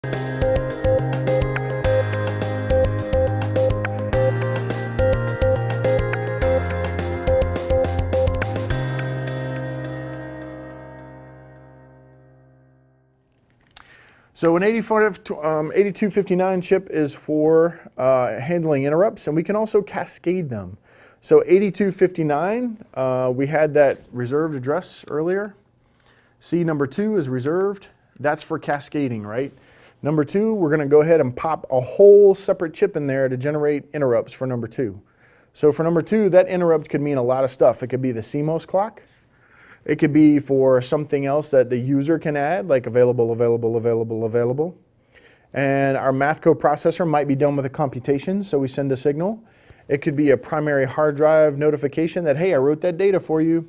So an 8259 chip is for handling interrupts, and we can also cascade them. So 8259, we had that reserved address earlier. C number 2 is reserved. That's for cascading, right? Number 2, we're going to go ahead and pop a whole separate chip in there to generate interrupts for number 2. So for number 2, that interrupt could mean a lot of stuff. It could be the CMOS clock. It could be for something else that the user can add, like available. And our math coprocessor might be done with a computation, so we send a signal. It could be a primary hard drive notification that, hey, I wrote that data for you.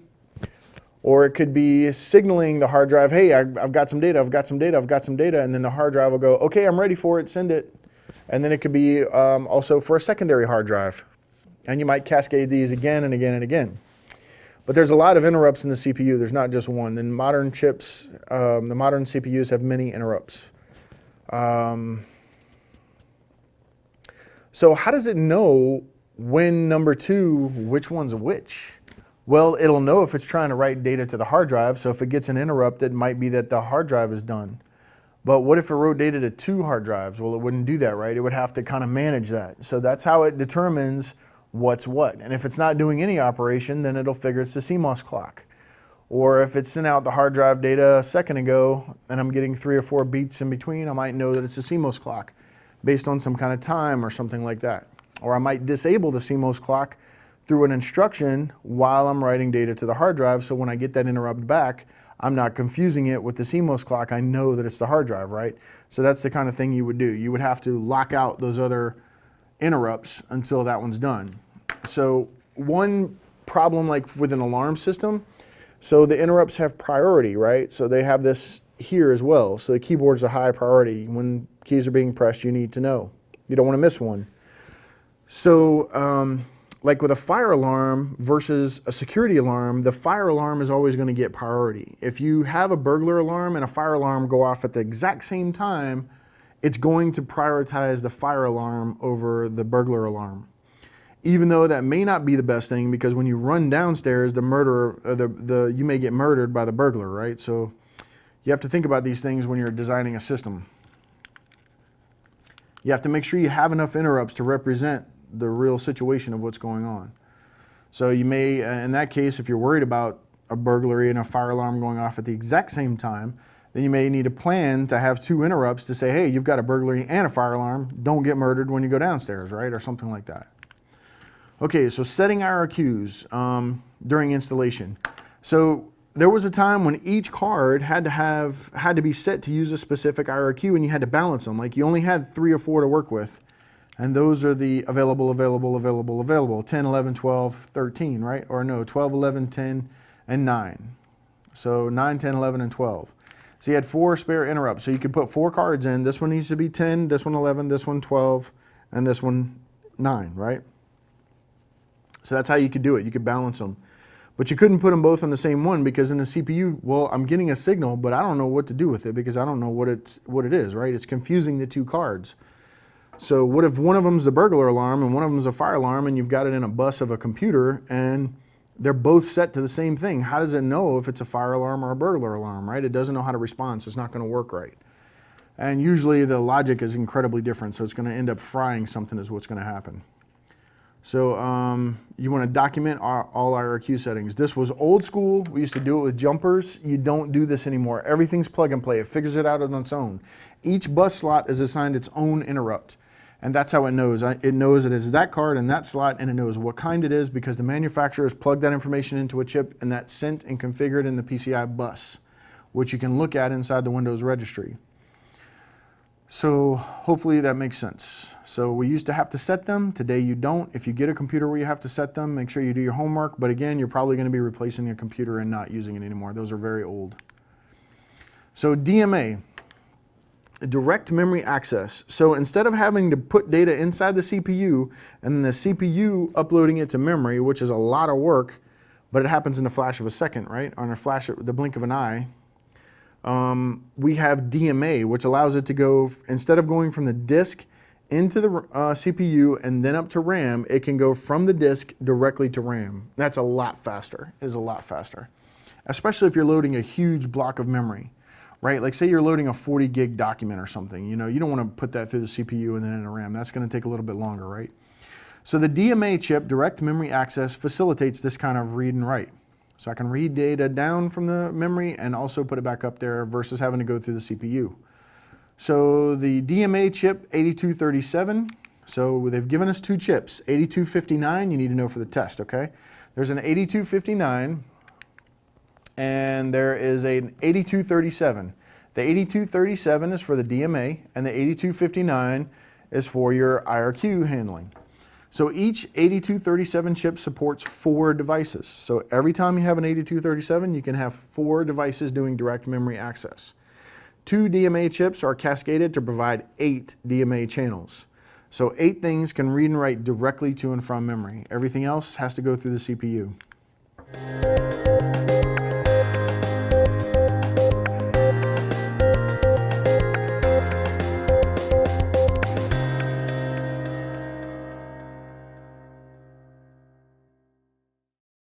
Or it could be signaling the hard drive, hey, I've got some data, and then the hard drive will go, okay, I'm ready for it, send it. And then it could be also for a secondary hard drive. And you might cascade these again and again and again. But there's a lot of interrupts in the CPU. There's not just one. And modern chips, the modern CPUs have many interrupts. So how does it know when number 2, which one's which? Well, it'll know if it's trying to write data to the hard drive. So if it gets an interrupt, it might be that the hard drive is done. But what if it wrote data to 2 hard drives? Well, it wouldn't do that, right? It would have to kind of manage that. So that's how it determines what's what. And if it's not doing any operation, then it'll figure it's the CMOS clock. Or if it sent out the hard drive data a second ago and I'm getting 3 or 4 beats in between, I might know that it's a CMOS clock based on some kind of time or something like that. Or I might disable the CMOS clock through an instruction while I'm writing data to the hard drive, so when I get that interrupt back, I'm not confusing it with the CMOS clock. I know that it's the hard drive, right? So that's the kind of thing you would do. You would have to lock out those other interrupts until that one's done. So one problem like with an alarm system, so the interrupts have priority, right? So they have this here as well. So the keyboard's a high priority. When keys are being pressed, you need to know. You don't want to miss one. So like with a fire alarm versus a security alarm, the fire alarm is always going to get priority. If you have a burglar alarm and a fire alarm go off at the exact same time, it's going to prioritize the fire alarm over the burglar alarm. Even though that may not be the best thing, because when you run downstairs, the murderer, you may get murdered by the burglar, right? So you have to think about these things when you're designing a system. You have to make sure you have enough interrupts to represent the real situation of what's going on. So you may, in that case, if you're worried about a burglary and a fire alarm going off at the exact same time, then you may need a plan to have 2 interrupts to say, hey, you've got a burglary and a fire alarm, don't get murdered when you go downstairs, right? Or something like that. Okay, so setting IRQs during installation. So there was a time when each card had to be set to use a specific IRQ, and you had to balance them. Like you only had 3 or 4 to work with. And those are the available, 10, 11, 12, 13, right? Or no, 12, 11, 10, and 9. So 9, 10, 11, and 12. So you had 4 spare interrupts. So you could put 4 cards in. This one needs to be 10, this one 11, this one 12, and this one 9, right? So that's how you could do it. You could balance them. But you couldn't put them both on the same one, because in the CPU, well, I'm getting a signal, but I don't know what to do with it because I don't know what it is, right? It's confusing the 2 cards. So what if one of them's the burglar alarm and one of them's a fire alarm, and you've got it in a bus of a computer and they're both set to the same thing? How does it know if it's a fire alarm or a burglar alarm, right? It doesn't know how to respond, so it's not going to work right. And usually the logic is incredibly different, so it's going to end up frying something is what's going to happen. So you want to document all IRQ settings. This was old school. We used to do it with jumpers. You don't do this anymore. Everything's plug and play. It figures it out on its own. Each bus slot is assigned its own interrupt. And that's how it knows. It knows it is that card in that slot, and it knows what kind it is because the manufacturers plug that information into a chip, and that's sent and configured in the PCI bus, which you can look at inside the Windows registry. So hopefully that makes sense. So we used to have to set them. Today you don't. If you get a computer where you have to set them, make sure you do your homework. But again, you're probably going to be replacing your computer and not using it anymore. Those are very old. So DMA. Direct memory access. So instead of having to put data inside the CPU and then the CPU uploading it to memory, which is a lot of work, but it happens in a flash of a second, right? On a flash, the blink of an eye. We have DMA, which allows it to go, instead of going from the disk into the CPU and then up to RAM, it can go from the disk directly to RAM. That's a lot faster. It is a lot faster, especially if you're loading a huge block of memory, right? Like say you're loading a 40 gig document or something, you don't want to put that through the CPU and then in a RAM. That's going to take a little bit longer, right? So the DMA chip, direct memory access, facilitates this kind of read and write. So I can read data down from the memory and also put it back up there versus having to go through the CPU. So the DMA chip 8237, so they've given us two chips. 8259 you need to know for the test, okay? There's an 8259 and there is an 8237. The 8237 is for the DMA and the 8259 is for your IRQ handling. So each 8237 chip supports 4 devices. So every time you have an 8237, you can have 4 devices doing direct memory access. 2 DMA chips are cascaded to provide 8 DMA channels. So 8 things can read and write directly to and from memory. Everything else has to go through the CPU.